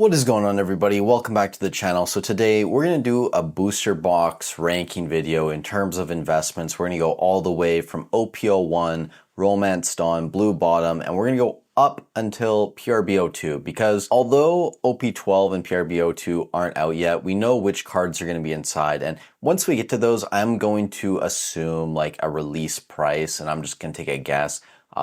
What is going on, everybody? Welcome back to the channel. So today we're going to do a booster box ranking video in terms of investments. We're going to go all the way from OP01, Romance Dawn, Blue Bottom, and we're going to go up until PRB02 because although OP12 and PRB02 aren't out yet, we know which cards are going to be inside. And once we get to those, I'm going to assume like a release price, and I'm just going to take a guess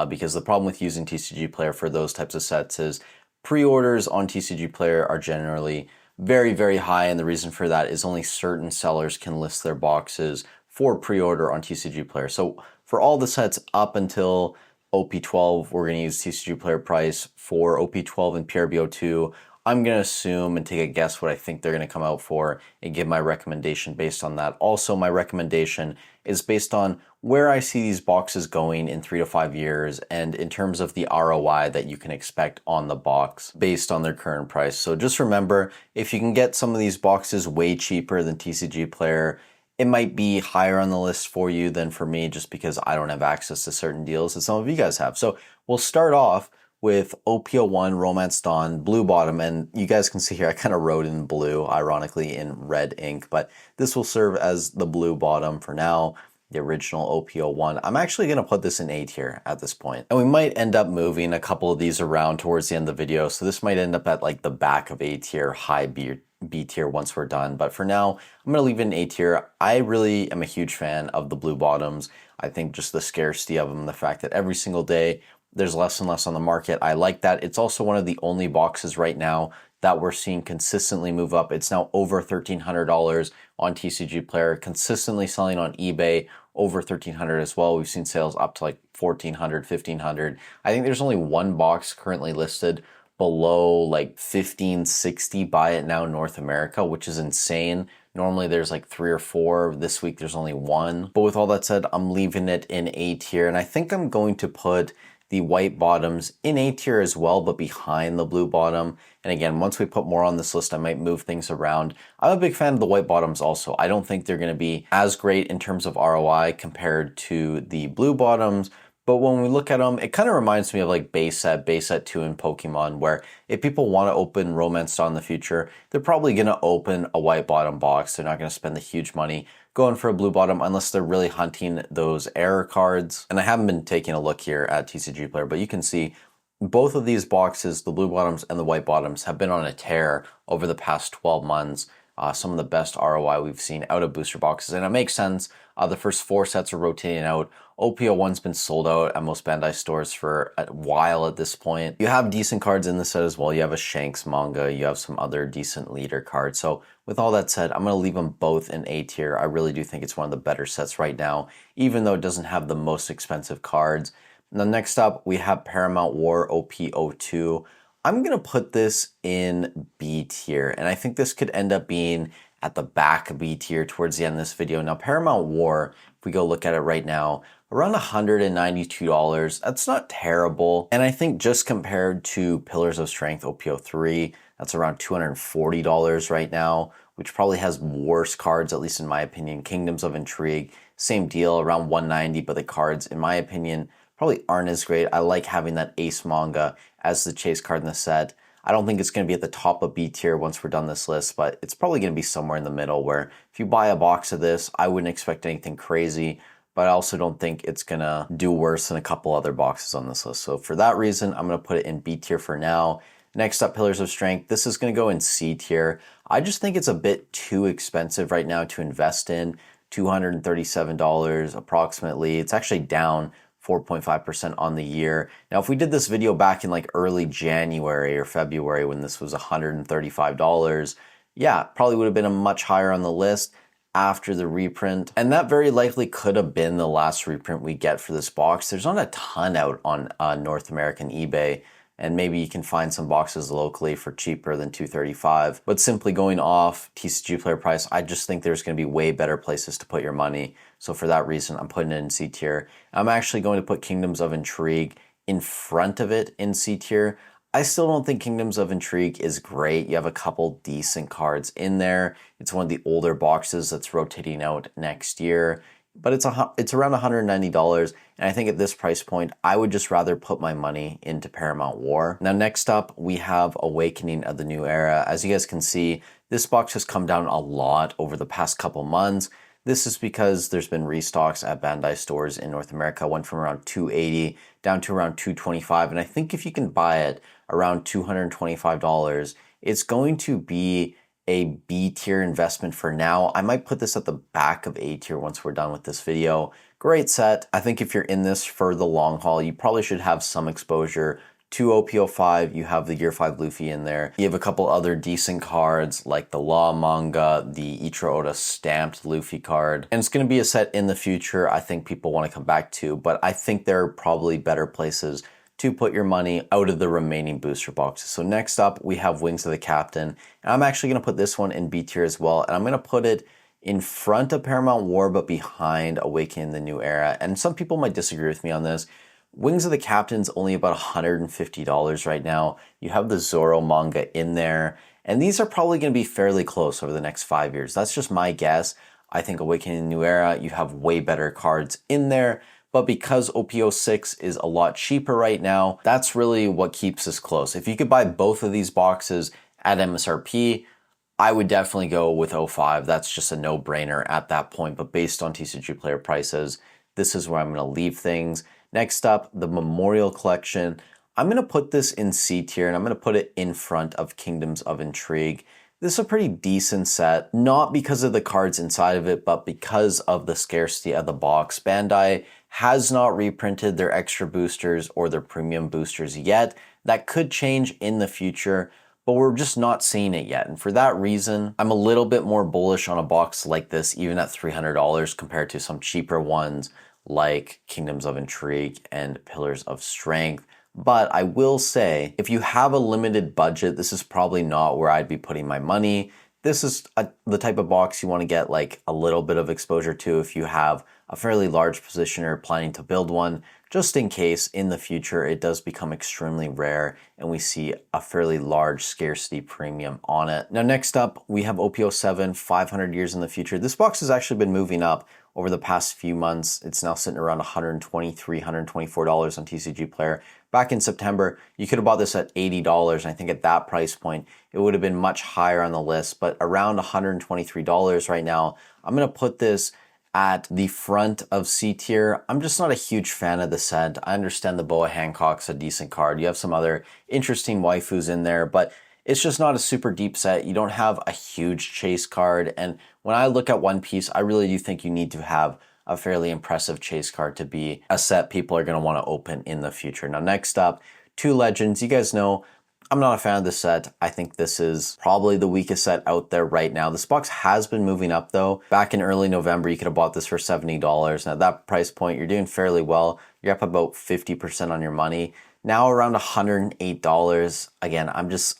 because the problem with using TCG Player for those types of sets is pre-orders on TCG Player are generally very, very high, and the reason for that is only certain sellers can list their boxes for pre-order on TCG Player. So for all the sets up until OP12, we're going to use TCG Player price. For OP12 and PRB02, I'm going to assume and take a guess what I think they're going to come out for and give my recommendation based on that. Also, my recommendation is based on where I see these boxes going in 3 to 5 years and in terms of the ROI that you can expect on the box based on their current price. So just remember, if you can get some of these boxes way cheaper than TCG Player, it might be higher on the list for you than for me just because I don't have access to certain deals that some of you guys have. So we'll start off with OP01, Romance Dawn, Blue Bottom, and you guys can see here I kind of wrote in blue, ironically in red ink, but this will serve as the Blue Bottom for now, the original OP01. I'm actually going to put this in A tier at this point, and we might end up moving a couple of these around towards the end of the video, so this might end up at like the back of A tier, high B tier once we're done, but for now, I'm going to leave it in A tier. I really am a huge fan of the Blue Bottoms. I think just the scarcity of them, the fact that every single day there's less and less on the market. I like that. It's also one of the only boxes right now that we're seeing consistently move up. It's now over $1,300 on TCG Player, consistently selling on eBay over $1,300 as well. We've seen sales up to like $1,400, $1,500. I think there's only one box currently listed below like $1,560 Buy It Now North America, which is insane. Normally there's like 3 or 4. This week there's only 1. But with all that said, I'm leaving it in A tier, and I think I'm going to put the white bottoms in A tier as well, but behind the blue bottom. And again, once we put more on this list, I might move things around. I'm a big fan of the white bottoms also. I don't think they're going to be as great in terms of ROI compared to the blue bottoms, but when we look at them, it kind of reminds me of like base set 2 in Pokemon, where if people want to open Romance Dawn in the future, they're probably going to open a white bottom box. They're not going to spend the huge money going for a blue bottom unless they're really hunting those error cards. And I haven't been taking a look here at TCG Player, but you can see both of these boxes, the blue bottoms and the white bottoms, have been on a tear over the past 12 months. Some of the best ROI we've seen out of booster boxes, and it makes sense. The first 4 sets are rotating out. OP01's been sold out at most Bandai stores for a while at this point. You have decent cards in the set as well. You have a Shanks manga, you have some other decent leader cards. So with all that said, I'm going to leave them both in A tier. I really do think it's one of the better sets right now, even though it doesn't have the most expensive cards. Now next up, we have Paramount War OP02. I'm going to put this in B tier, and I think this could end up being at the back of B tier towards the end of this video. Now, Paramount War, if we go look at it right now, around $192. That's not terrible. And I think just compared to Pillars of Strength OP03, that's around $240 right now, which probably has worse cards, at least in my opinion. Kingdoms of Intrigue, same deal, around $190, but the cards, in my opinion, probably aren't as great. I like having that Ace manga as the chase card in the set. I don't think it's going to be at the top of B tier once we're done this list, but it's probably going to be somewhere in the middle, where if you buy a box of this, I wouldn't expect anything crazy, but I also don't think it's going to do worse than a couple other boxes on this list. So for that reason, I'm going to put it in B tier for now. Next up, Pillars of Strength. This is going to go in C tier. I just think it's a bit too expensive right now to invest in. $237 approximately. It's actually down 4.5% on the year. Now, if we did this video back in like early January or February when this was $135, yeah, probably would have been a much higher on the list after the reprint. And that very likely could have been the last reprint we get for this box. There's not a ton out on North American eBay, and maybe you can find some boxes locally for cheaper than $235. But simply going off TCG Player price, I just think there's going to be way better places to put your money. So for that reason, I'm putting it in C tier. I'm actually going to put Kingdoms of Intrigue in front of it in C tier. I still don't think Kingdoms of Intrigue is great. You have a couple decent cards in there. It's one of the older boxes that's rotating out next year. but it's around $190. And I think at this price point, I would just rather put my money into Paramount War. Now, next up, we have Awakening of the New Era. As you guys can see, this box has come down a lot over the past couple months. This is because there's been restocks at Bandai stores in North America. Went from around $280 down to around $225. And I think if you can buy it around $225, it's going to be a B tier investment for now. I might put this at the back of A tier once we're done with this video. Great set. I think if you're in this for the long haul, you probably should have some exposure to OP05. You have the Year 5 Luffy in there. You have a couple other decent cards like the Law manga, the Ichiro Oda stamped Luffy card. And it's going to be a set in the future I think people want to come back to, but I think there are probably better places to put your money out of the remaining booster boxes. So next up, we have Wings of the Captain. And I'm actually going to put this one in B tier as well. And I'm going to put it in front of Paramount War, but behind Awakening the New Era. And some people might disagree with me on this. Wings of the Captain's only about $150 right now. You have the Zoro manga in there. And these are probably going to be fairly close over the next 5 years. That's just my guess. I think Awakening the New Era, you have way better cards in there. But because OP06 is a lot cheaper right now, that's really what keeps us close. If you could buy both of these boxes at MSRP, I would definitely go with 05. That's just a no-brainer at that point. But based on TCG player prices, this is where I'm going to leave things. Next up, the Memorial Collection. I'm going to put this in C tier, and I'm going to put it in front of Kingdoms of Intrigue. This is a pretty decent set, not because of the cards inside of it, but because of the scarcity of the box. Bandai has not reprinted their extra boosters or their premium boosters yet. That could change in the future, but we're just not seeing it yet. And for that reason, I'm a little bit more bullish on a box like this, even at $300 compared to some cheaper ones like Kingdoms of Intrigue and Pillars of Strength. But I will say, if you have a limited budget, this is probably not where I'd be putting my money. This is the type of box you want to get like a little bit of exposure to if you have a fairly large position or planning to build one, just in case in the future it does become extremely rare and we see a fairly large scarcity premium on it. Now next up, we have OP07, 500 years in the future. This box has actually been moving up over the past few months. It's now sitting around $123, $124 on TCG Player. Back in September, you could have bought this at $80, and I think at that price point, it would have been much higher on the list, but around $123 right now. I'm going to put this at the front of C tier. I'm just not a huge fan of the set. I understand the Boa Hancock's a decent card. You have some other interesting waifus in there, but it's just not a super deep set. You don't have a huge chase card, and when I look at One Piece, I really do think you need to have a fairly impressive chase card to be a set people are going to want to open in the future. Now next up, Two Legends. You guys know I'm not a fan of this set. I think this is probably the weakest set out there right now. This box has been moving up though. Back in early November, you could have bought this for $70. Now at that price point, you're doing fairly well. You're up about 50% on your money. Now around $108. Again,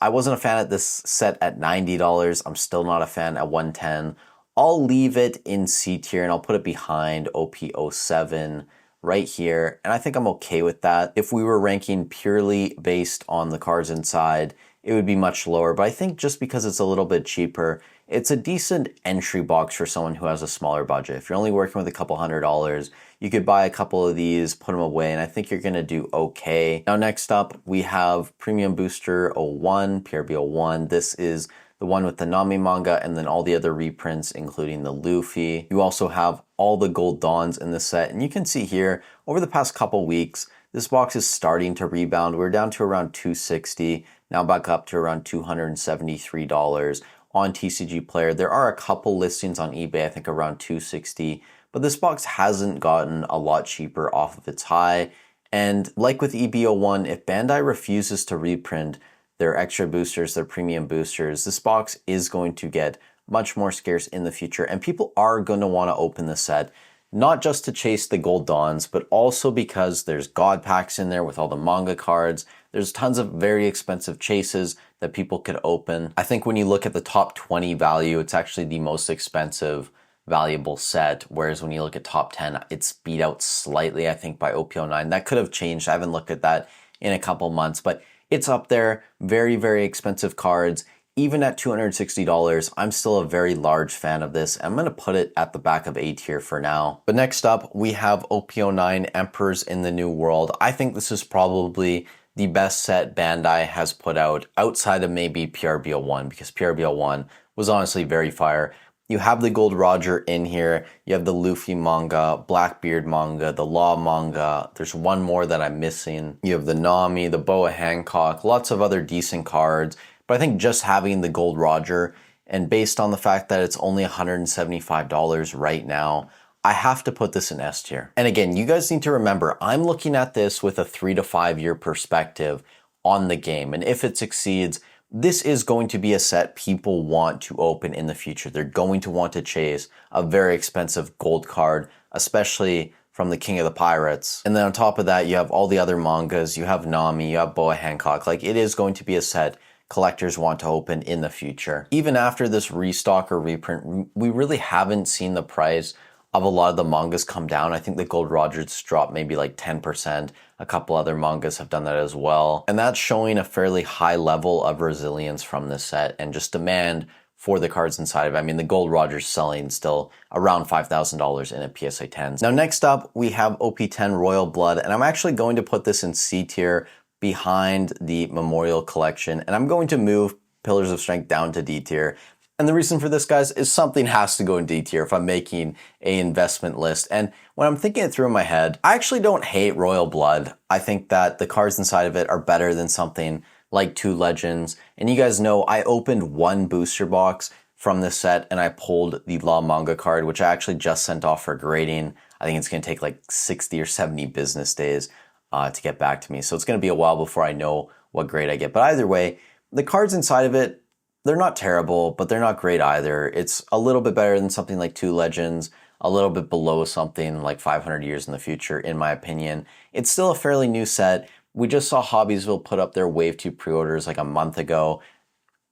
I wasn't a fan of this set at $90. I'm still not a fan at $110. I'll leave it in C tier and I'll put it behind OP07 right here. And I think I'm okay with that. If we were ranking purely based on the cards inside, it would be much lower. But I think just because it's a little bit cheaper, it's a decent entry box for someone who has a smaller budget. If you're only working with a couple $100s, you could buy a couple of these, put them away, and I think you're gonna do okay. Now next up, we have Premium Booster 01, PRB01. This is the one with the Nami manga and then all the other reprints, including the Luffy. You also have all the Gold Dawns in this set. And you can see here, over the past couple weeks, this box is starting to rebound. We're down to around $260, now back up to around $273 on TCG Player. There are a couple listings on eBay, I think around $260, but this box hasn't gotten a lot cheaper off of its high. And like with EB01, if Bandai refuses to reprint their extra boosters, their premium boosters, this box is going to get much more scarce in the future, and people are going to want to open the set, not just to chase the Gold Dawns, but also because there's God packs in there with all the manga cards. There's tons of very expensive chases that people could open. I think when you look at the top 20 value, it's actually the most expensive valuable set, whereas when you look at top 10, it's beat out slightly, I think, by OP09. That could have changed. I haven't looked at that in a couple months, but it's up there. Very, very expensive cards. even at $260, I'm still a very large fan of this. I'm going to put it at the back of A tier for now. But next up, we have OP09 Emperors in the New World. I think this is probably the best set Bandai has put out outside of maybe PRB01, because PRB01 was honestly very fire. You have the Gold Roger in here, you have the Luffy manga, Blackbeard manga, the Law manga, there's one more that I'm missing. You have the Nami, the Boa Hancock, lots of other decent cards, but I think just having the Gold Roger, and based on the fact that it's only $175 right now, I have to put this in S tier. And again, you guys need to remember, I'm looking at this with a 3 to 5 year perspective on the game, and if it succeeds, this is going to be a set people want to open in the future. They're going to want to chase a very expensive gold card, especially from the King of the Pirates. And then on top of that, you have all the other mangas, you have Nami, you have Boa Hancock. Like, it is going to be a set collectors want to open in the future. Even after this restock or reprint, we really haven't seen the price of a lot of the mangas come down. I think the Gold Rogers dropped maybe like 10%. A couple other mangas have done that as well. And that's showing a fairly high level of resilience from this set and just demand for the cards inside of it. I mean, the Gold Rogers selling still around $5,000 in a PSA 10. Now, next up, we have OP10 Royal Blood, and I'm actually going to put this in C tier behind the Memorial Collection, and I'm going to move Pillars of Strength down to D tier. And the reason for this, guys, is something has to go in D tier if I'm making an investment list. And when I'm thinking it through in my head, I actually don't hate Royal Blood. I think that the cards inside of it are better than something like 2 Legends. And you guys know I opened one booster box from this set and I pulled the Law manga card, which I actually just sent off for grading. I think it's going to take like 60 or 70 business days to get back to me. So it's going to be a while before I know what grade I get. But either way, the cards inside of it, they're not terrible, but they're not great either. It's a little bit better than something like 2 Legends, a little bit below something like 500 Years in the Future, in my opinion. It's still a fairly new set. We just saw Hobbiesville put up their Wave 2 pre-orders like a month ago.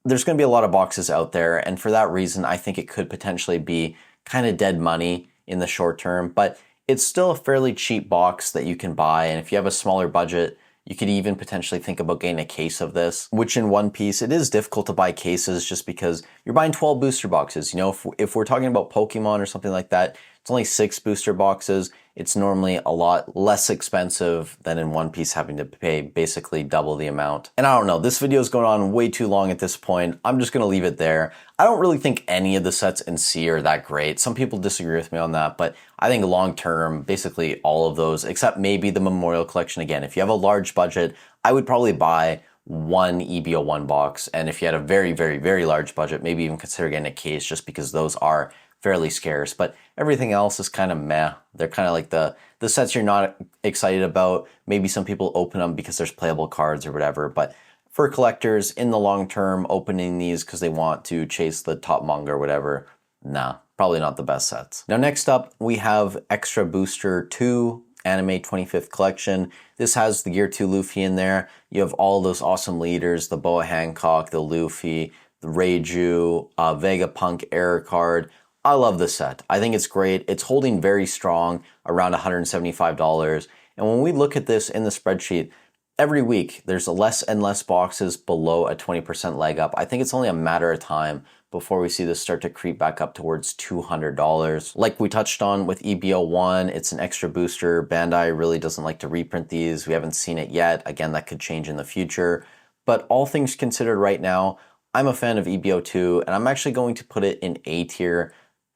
There's going to be a lot of boxes out there, and for that reason, I think it could potentially be kind of dead money in the short term, but it's still a fairly cheap box that you can buy, and if you have a smaller budget, you could even potentially think about getting a case of this, which in One Piece, it is difficult to buy cases just because you're buying 12 booster boxes. You know, if we're talking about Pokemon or something like that, it's only 6 booster boxes. It's normally a lot less expensive than in One Piece having to pay basically double the amount. And I don't know, this video is going on way too long at this point. I'm just gonna leave it there. I don't really think any of the sets in C are that great. Some people disagree with me on that, but I think long term, basically all of those, except maybe the Memorial Collection. Again, if you have a large budget, I would probably buy one EB01 box. And if you had a very, very, very large budget, maybe even consider getting a case just because those are fairly scarce, but everything else is kind of meh. They're kind of like the sets you're not excited about. Maybe some people open them because there's playable cards or whatever, but for collectors in the long term, opening these because they want to chase the top manga or whatever, nah, probably not the best sets. Now next up, we have Extra Booster 2 Anime 25th Collection. This has the Gear 2 Luffy in there. You have all those awesome leaders, the Boa Hancock, the Luffy, the Reiju, Vegapunk error card. I love this set. I think it's great. It's holding very strong around $175. And when we look at this in the spreadsheet, every week there's less and less boxes below a 20% leg up. I think it's only a matter of time before we see this start to creep back up towards $200. Like we touched on with EB01, it's an extra booster. Bandai really doesn't like to reprint these. We haven't seen it yet. Again, that could change in the future. But all things considered right now, I'm a fan of EB02, and I'm actually going to put it in A tier.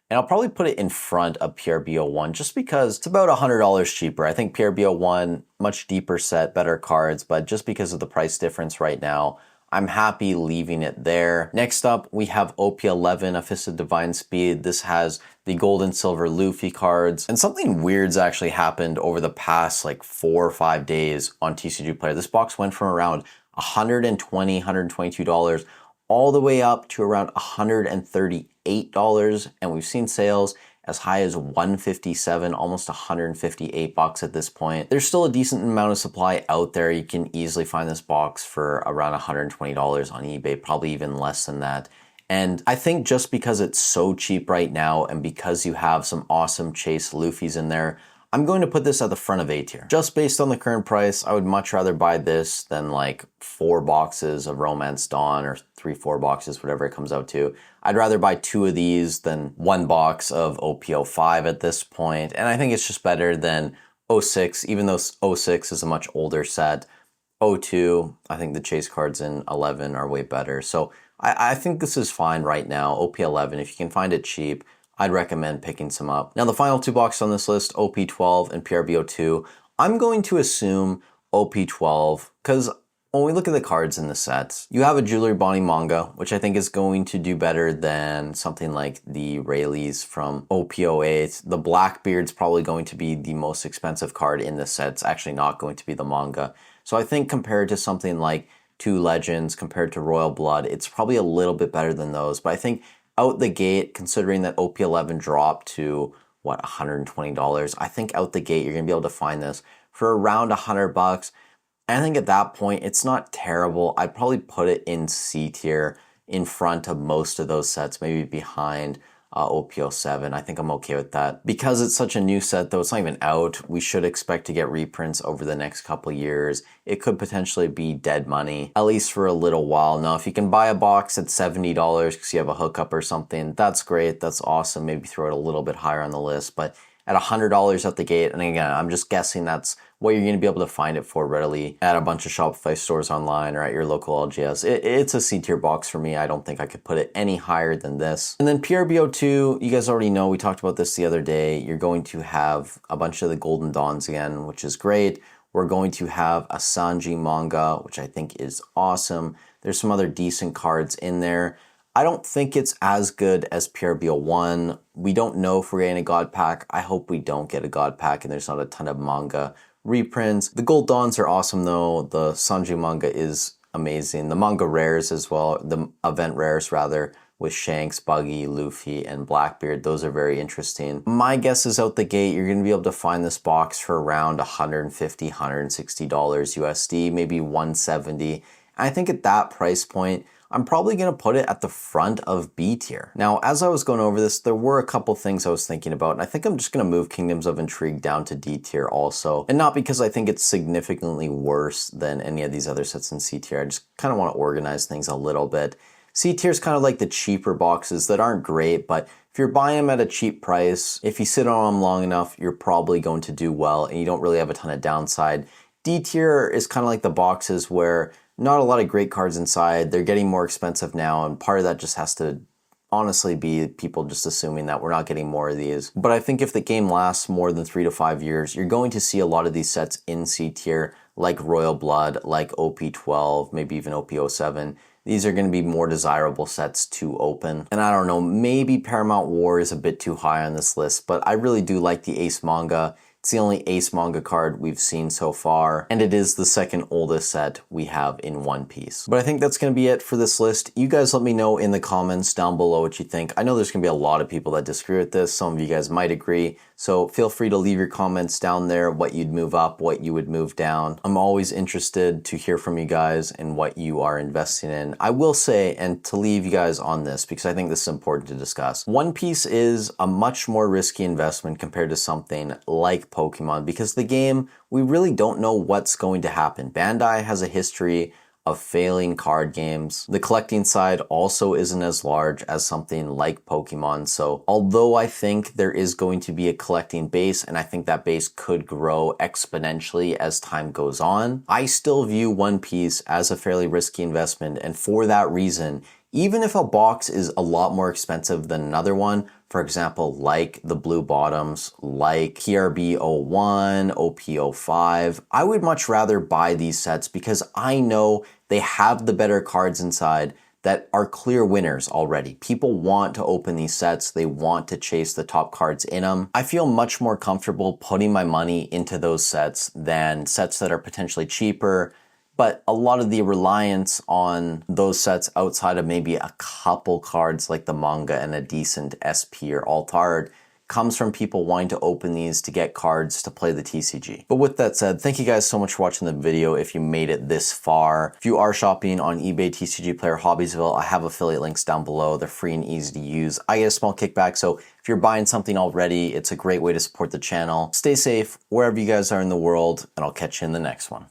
And I'll probably put it in front of PRB01 just because it's about $100 cheaper. I think PRB01, much deeper set, better cards, but just because of the price difference right now, I'm happy leaving it there. Next up, we have OP11, A Fist of Divine Speed. This has the gold and silver Luffy cards. And something weird's actually happened over the past like 4 or 5 days on TCG Player. This box went from around $120, $122 all the way up to around $138, and we've seen sales as high as $157, almost $158 at this point. There's still a decent amount of supply out there. You can easily find this box for around $120 on eBay, probably even less than that. And I think just because it's so cheap right now and because you have some awesome Chase Luffys in there, I'm going to put this at the front of A tier. Just based on the current price, I would much rather buy this than like 4 boxes of Romance Dawn or 3-4 boxes, whatever it comes out to. I'd rather buy 2 of these than 1 box of OP05 at this point. And I think it's just better than 06, even though 06 is a much older set. 02, I think the chase cards in 11 are way better. So I think this is fine right now. OP11, if you can find it cheap, I'd recommend picking some up. Now the final 2 boxes on this list, OP12 and PRB02, I'm going to assume OP12 because when we look at the cards in the sets, you have a Jewelry Bonnie manga, which I think is going to do better than something like the Rayleighs from OP08. The Blackbeard's probably going to be the most expensive card in the set. It's actually not going to be the manga. So I think compared to something like 2 Legends, compared to Royal Blood, it's probably a little bit better than those. But I think out the gate, considering that OP11 dropped to, what, $120, I think out the gate you're going to be able to find this for around $100. And I think at that point, it's not terrible. I'd probably put it in C tier in front of most of those sets, maybe behind OP07. I think I'm okay with that. Because it's such a new set, though it's not even out, we should expect to get reprints over the next couple years. It could potentially be dead money, at least for a little while. Now, if you can buy a box at $70 because you have a hookup or something, that's great. That's awesome. Maybe throw it a little bit higher on the list. But at $100 at the gate, and again, I'm just guessing that's what you're going to be able to find it for readily at a bunch of Shopify stores online or at your local LGS. It's a C-tier box for me. I don't think I could put it any higher than this. And then PRB02, you guys already know, we talked about this the other day. You're going to have a bunch of the Golden Dawns again, which is great. We're going to have a Sanji manga, which I think is awesome. There's some other decent cards in there. I don't think it's as good as PRB01. We don't know if we're getting a God Pack. I hope we don't get a God Pack and there's not a ton of manga reprints. The Gold Dawns are awesome though. The Sanji manga is amazing. The manga rares as well, the event rares rather, with Shanks, Buggy, Luffy, and Blackbeard. Those are very interesting. My guess is out the gate, you're gonna be able to find this box for around $150, $160 USD, maybe $170. And I think at that price point, I'm probably going to put it at the front of B tier. Now, as I was going over this, there were a couple things I was thinking about, and I think I'm just going to move Kingdoms of Intrigue down to D tier also. And not because I think it's significantly worse than any of these other sets in C tier. I just kind of want to organize things a little bit. C tier is kind of like the cheaper boxes that aren't great, but if you're buying them at a cheap price, if you sit on them long enough, you're probably going to do well, and you don't really have a ton of downside. D tier is kind of like the boxes where not a lot of great cards inside. They're getting more expensive now, and part of that just has to honestly be people just assuming that we're not getting more of these. But I think if the game lasts more than 3 to 5 years, you're going to see a lot of these sets in C tier, like Royal Blood, like OP12, maybe even OP07. These are going to be more desirable sets to open. And I don't know, maybe Paramount War is a bit too high on this list, but I really do like the Ace manga. It's the only Ace manga card we've seen so far, and it is the second oldest set we have in One Piece. But I think that's going to be it for this list. You guys let me know in the comments down below what you think. I know there's going to be a lot of people that disagree with this. Some of you guys might agree. So feel free to leave your comments down there, what you'd move up, what you would move down. I'm always interested to hear from you guys and what you are investing in. I will say, and to leave you guys on this, because I think this is important to discuss, One Piece is a much more risky investment compared to something like Pokemon, because the game, we really don't know what's going to happen. Bandai has a history of failing card games. The collecting side also isn't as large as something like Pokemon. So although I think there is going to be a collecting base, and I think that base could grow exponentially as time goes on, I still view One Piece as a fairly risky investment. And for that reason, even if a box is a lot more expensive than another one, for example, like the Blue Bottoms, like PRB01, OP05, I would much rather buy these sets because I know they have the better cards inside that are clear winners already. People want to open these sets. They want to chase the top cards in them. I feel much more comfortable putting my money into those sets than sets that are potentially cheaper, but a lot of the reliance on those sets outside of maybe a couple cards like the manga and a decent SP or alt art comes from people wanting to open these to get cards to play the TCG. But with that said, thank you guys so much for watching the video if you made it this far. If you are shopping on eBay TCG Player Hobbiesville, I have affiliate links down below. They're free and easy to use. I get a small kickback, so if you're buying something already, it's a great way to support the channel. Stay safe wherever you guys are in the world, and I'll catch you in the next one.